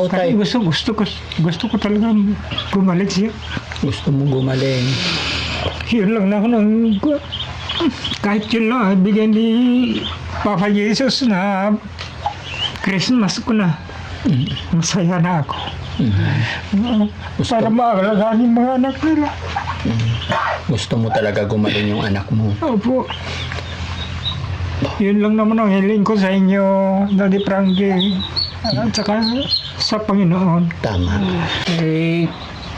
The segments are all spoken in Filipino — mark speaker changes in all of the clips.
Speaker 1: O
Speaker 2: Kasi
Speaker 1: tay,
Speaker 2: gusto ko talaga bumalik siya.
Speaker 1: gusto mo gumaling.
Speaker 2: Yun lang na ako nang kahit yun lang, bigyan ni Papa Jesus na Christmas ko na. Masaya na ako. Para maalagaan yung mga anak nila.
Speaker 1: Gusto mo talaga gumaling yung anak mo.
Speaker 2: Opo. Yun lang naman ang hiling ko sa inyo, Daddy Frankie. At saka sa Panginoon.
Speaker 1: Tama.
Speaker 3: Eh,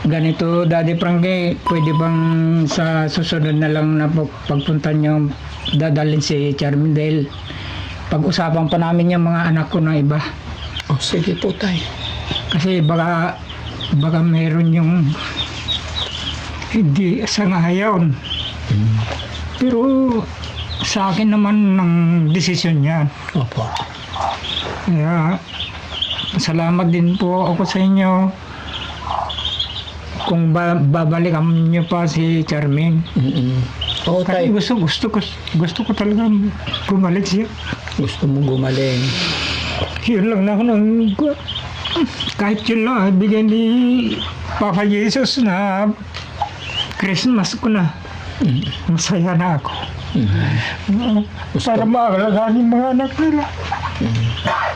Speaker 3: ganito, Daddy Frankie, pwede bang sa susunod na lang na pagpunta nyo, dadalhin si Charmin dahil pag-usapan pa namin yung mga anak ko na iba.
Speaker 1: O sige po tay.
Speaker 3: Kasi baka meron yung
Speaker 2: Hindi sa ngayon. Pero sa akin naman ng desisyon yan.
Speaker 1: Opo.
Speaker 2: Kaya salamat din po ako sa inyo kung babalikan niyo pa si Charmin.
Speaker 1: O tay,
Speaker 2: Kasi gusto ko talaga bumalik siya.
Speaker 1: gusto mo gumaling.
Speaker 2: Yun lang na ako nang kahit yun lang, bigyan ni Papa Jesus na Christmas ko na. Masaya na ako. Para maalagaan yung mga anak nila.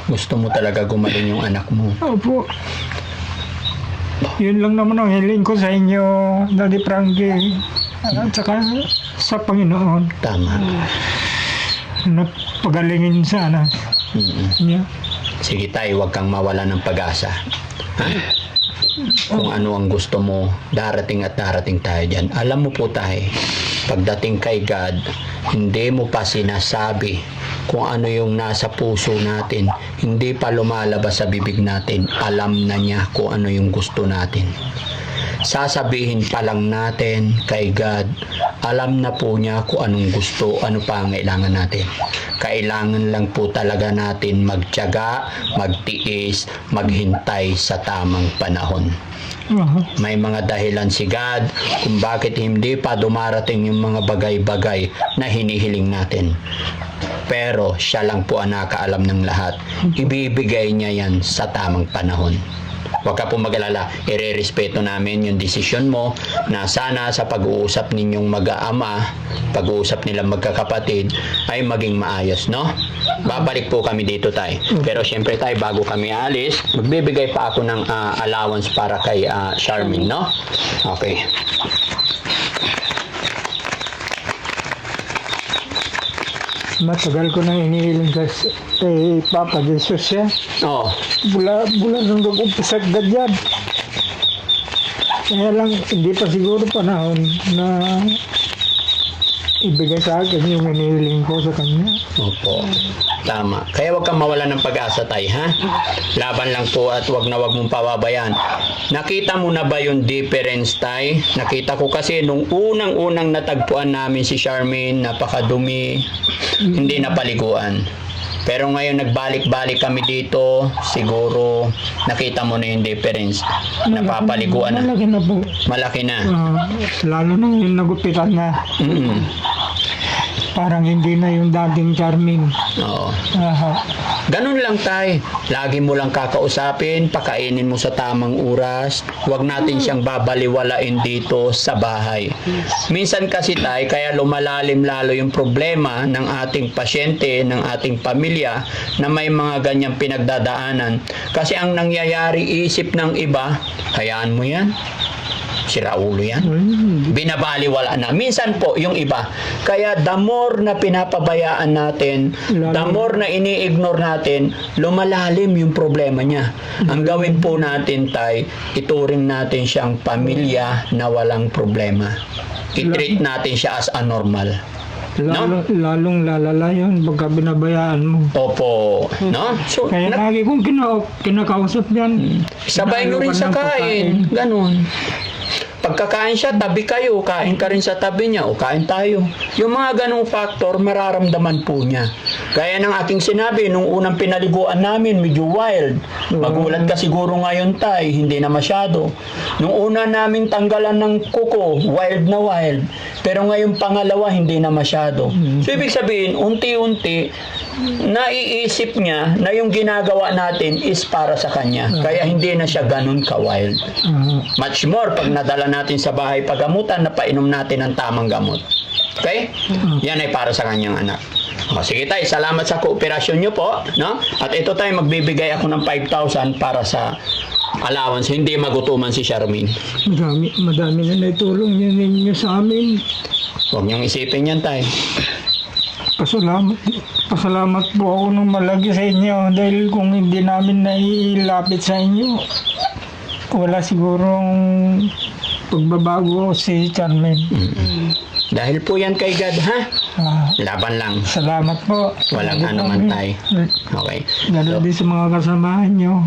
Speaker 1: Gusto mo talaga gumaling yung anak mo.
Speaker 2: Opo. Yun lang naman ang hiling ko sa inyo, Daddy Frankie. At saka sa Panginoon.
Speaker 1: Tama.
Speaker 2: Na pagalingin sana niya.
Speaker 1: Sige tay, huwag kang mawala ng pag-asa. Ha? Kung ano ang gusto mo, darating at darating tayo dyan. Alam mo po tayo, pagdating kay God, hindi mo pa sinasabi kung ano yung nasa puso natin. Hindi pa lumalabas sa bibig natin. Alam na niya kung ano yung gusto natin. Sasabihin pa lang natin kay God, alam na po niya kung anong gusto, ano pa ang kailangan natin. Kailangan lang po talaga natin magtiyaga, magtiis, maghintay sa tamang panahon. May mga dahilan si God kung bakit hindi pa dumarating yung mga bagay-bagay na hinihiling natin. Pero siya lang po ang nakaalam ng lahat. Ibibigay niya yan sa tamang panahon. Huwag ka po mag-alala, irerespeto namin yung desisyon mo na sana sa pag-uusap ninyong mag-aama, pag-uusap nilang magkakapatid ay maging maayos, no? Babalik po kami dito tay. Pero syempre tay, bago kami alis, magbibigay pa ako ng allowance para kay Charmin, no? Okay.
Speaker 2: Matagal ko nang inihiling kay Papa Jesus siya.
Speaker 1: Oh,
Speaker 2: Bula nung nag-umpisa ganyan. Kaya lang, hindi pa siguro panahon na ibigay sa akin yung inihiling ko sa kanya.
Speaker 1: opo. Tama. Kaya huwag kang mawala ng pag-asa tay, ha? Laban lang po at huwag mong pababayaan. Nakita mo na ba yung difference tay? Nakita ko kasi nung unang-unang natagpuan namin si Charmaine, napakadumi, hindi napaliguan. Pero ngayon nagbalik-balik kami dito, siguro nakita mo na yung difference. Napapaliguan na.
Speaker 2: Malaki na po.
Speaker 1: Malaki na.
Speaker 2: Lalo na yung nagupitan na
Speaker 1: Mm-mm.
Speaker 2: parang hindi na yung dating Charmin.
Speaker 1: Oo.
Speaker 2: Aha.
Speaker 1: Ganun lang tay. Lagi mo lang kakausapin, pakainin mo sa tamang oras. Huwag natin siyang babaliwalain dito sa bahay. Minsan kasi tay, kaya lumalalim lalo yung problema ng ating pasyente, ng ating pamilya na may mga ganyang pinagdadaanan. Kasi ang nangyayari isip ng iba, hayaan mo yan. Sira ulo yan. Binabaliwala na. Minsan po, yung iba. Kaya the more na pinapabayaan natin, the more na ini-ignore natin, lumalalim yung problema niya. Ang gawin po natin, tay, ituring natin siyang pamilya na walang problema. I-treat natin siya as a normal.
Speaker 2: Lalong lalala yun pagka binabayaan mo.
Speaker 1: Opo. No? So,
Speaker 2: Kaya lagi kong kinakausap yan.
Speaker 1: sabay nyo rin sa kain. Ganon. Pagkakain siya, tabi kayo. Kain ka rin sa tabi niya. O kain tayo. Yung mga ganong factor, mararamdaman po niya. Gaya ng aking sinabi, nung unang pinaliguan namin, medyo wild. Magulat ka siguro ngayon, Tay. Hindi na masyado. Nung una namin tanggalan ng kuko, wild na wild. Pero ngayong pangalawa, hindi na masyado. So, ibig sabihin, unti-unti, naiisip niya na yung ginagawa natin is para sa kanya. Kaya hindi na siya ganun ka-wild. Much more pag nadala natin sa bahay pagamutan, napainom natin ng tamang gamot. Okay? Yan ay para sa kanyang anak. O, sige tayo, salamat sa kooperasyon nyo po. No? At ito tayo, magbibigay ako ng 5,000 para sa allowance. Hindi magutuman si Charmaine.
Speaker 2: Madami na naitulong niyo ninyo sa amin.
Speaker 1: Huwag niyong isipin yan tayo.
Speaker 2: Pasalamat po ako ng malaki sa inyo dahil kung hindi namin nailapit sa inyo, wala sigurong pagbabago si Charmaine.
Speaker 1: Dahil po yan kay God, ha? Laban lang.
Speaker 2: Salamat po.
Speaker 1: Walang anuman tayo. Okay.
Speaker 2: Gano'n din sa mga kasamahan nyo.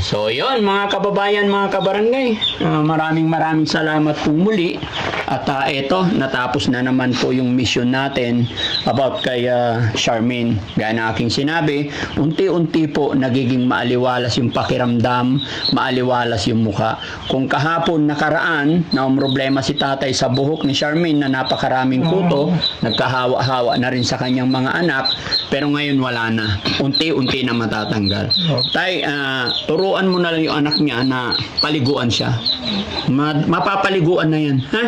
Speaker 1: So, yun, mga kababayan, mga kabarangay. Maraming salamat po muli. At eto, natapos na naman po yung mission natin about kay Charmaine. Gaya na aking sinabi, unti-unti po nagiging maaliwalas yung pakiramdam, maaliwalas yung mukha. Kung kahapon nakaraan na ang problema si tatay sa buhok ni Charmaine na napakaraming kuto, nagkahawa-hawa na rin sa kanyang mga anak, pero ngayon wala na. Unti-unti na matatanggal. Tay, turuan mo na lang yung anak niya na paliguan siya. Mapapaliguan na yan, ha?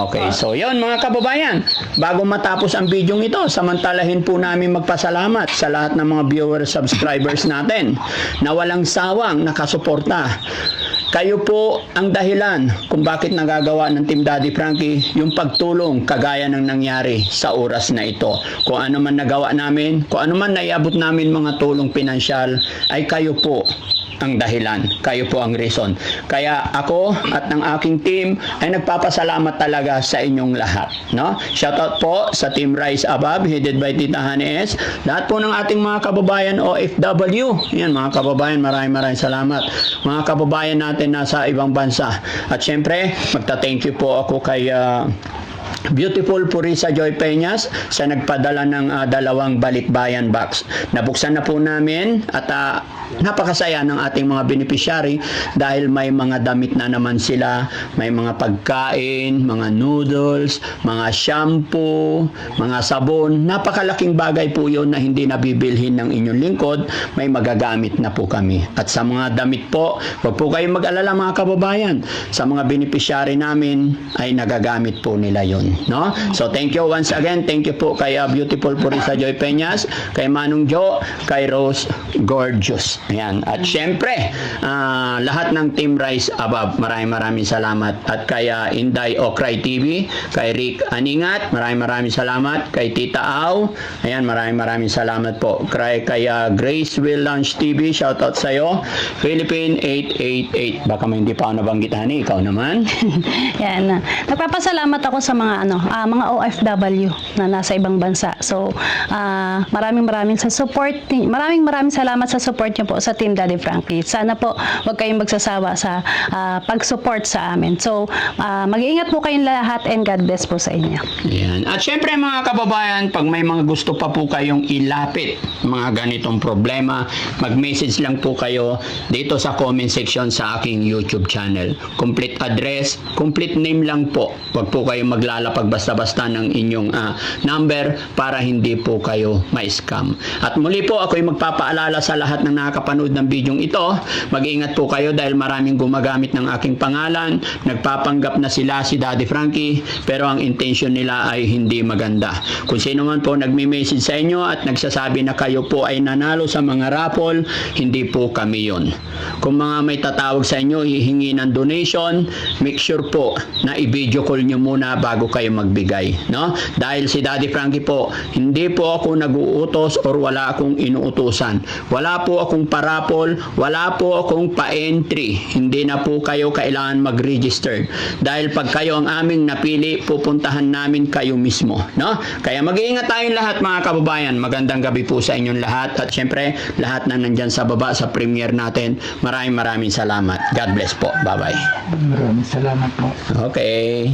Speaker 1: Okay, so yun mga kababayan, bago matapos ang video ito, samantalahin po namin magpasalamat sa lahat ng mga viewers, subscribers natin na walang sawang nakasuporta. Kayo po ang dahilan kung bakit nagagawa ng Team Daddy Frankie yung pagtulong kagaya ng nangyari sa oras na ito. Kung ano man nagawa namin, kung ano man naiabot namin mga tulong pinansyal, ay kayo po ang dahilan. Kayo po ang reason. Kaya ako at ng aking team ay nagpapasalamat talaga sa inyong lahat. No? Shoutout po sa Team Rise Above, headed by Tita Hanes. Lahat po ng ating mga kababayan OFW. Yan mga kababayan, maraming salamat. Mga kababayan natin nasa ibang bansa. At syempre, magta-thank you po ako kay Beautiful Purisa Joy Peñas sa nagpadala ng 2 balikbayan box. Nabuksan na po namin at napakasaya ng ating mga beneficiary dahil may mga damit na naman sila, may mga pagkain, mga noodles, mga shampoo, mga sabon. Napakalaking bagay po yun na hindi nabibilhin ng inyong lingkod, may magagamit na po kami. At sa mga damit po, huwag po kayong mag-alala mga kababayan, sa mga beneficiary namin ay nagagamit po nila yun. No? So thank you once again, thank you po kay Beautiful Purisa Joy Peñas, kay Manong Jo, kay Rose Gorgeous. Ayan. At syempre, lahat ng Team Rise Above, maraming salamat. At kay Inday Okray TV, kay Rick Aningat, maraming salamat. Kay Tita Au, ayan, maraming salamat po. Kay Grace Will Lunch TV, shoutout sa'yo. Philippine 888, baka may hindi pa ako nabanggitan, ikaw naman.
Speaker 4: Yan. Nagpapasalamat ako sa mga mga OFW na nasa ibang bansa. So, maraming sa support. Maraming salamat sa support niyo po sa Team Daddy Frankie. Sana po wag kayong magsasawa sa pag-support sa amin. So, mag-iingat po kayong lahat and God bless po sa inyo.
Speaker 1: Yan. At syempre mga kababayan, pag may mga gusto pa po kayong ilapit, mga ganitong problema, mag-message lang po kayo dito sa comment section sa aking YouTube channel. Complete address, complete name lang po. Wag po kayong maglalapag basta-basta ng inyong number para hindi po kayo ma-scam. At muli po, ako'y magpapaalala sa lahat ng nakakapanood ng video ito, mag-ingat po kayo dahil maraming gumagamit ng aking pangalan, nagpapanggap na sila si Daddy Frankie, pero ang intention nila ay hindi maganda. Kung sino man po nagme-message sa inyo at nagsasabi na kayo po ay nanalo sa mga raffle, hindi po kami yon. Kung mga may tatawag sa inyo, hihingi ng donation, make sure po na i-video call nyo muna bago kayo magbigay. No? Dahil si Daddy Frankie po, hindi po ako nag-uutos or wala akong inuutusan. Wala po akong parapol, wala po akong pa-entry. Hindi na po kayo kailangan mag-register. Dahil pag kayo ang aming napili, pupuntahan namin kayo mismo. No? Kaya mag-iingat tayong lahat mga kababayan. Magandang gabi po sa inyong lahat. At syempre, lahat na nandyan sa baba sa premiere natin. Maraming salamat. God bless po. Bye-bye.
Speaker 3: Maraming salamat po.
Speaker 1: Okay.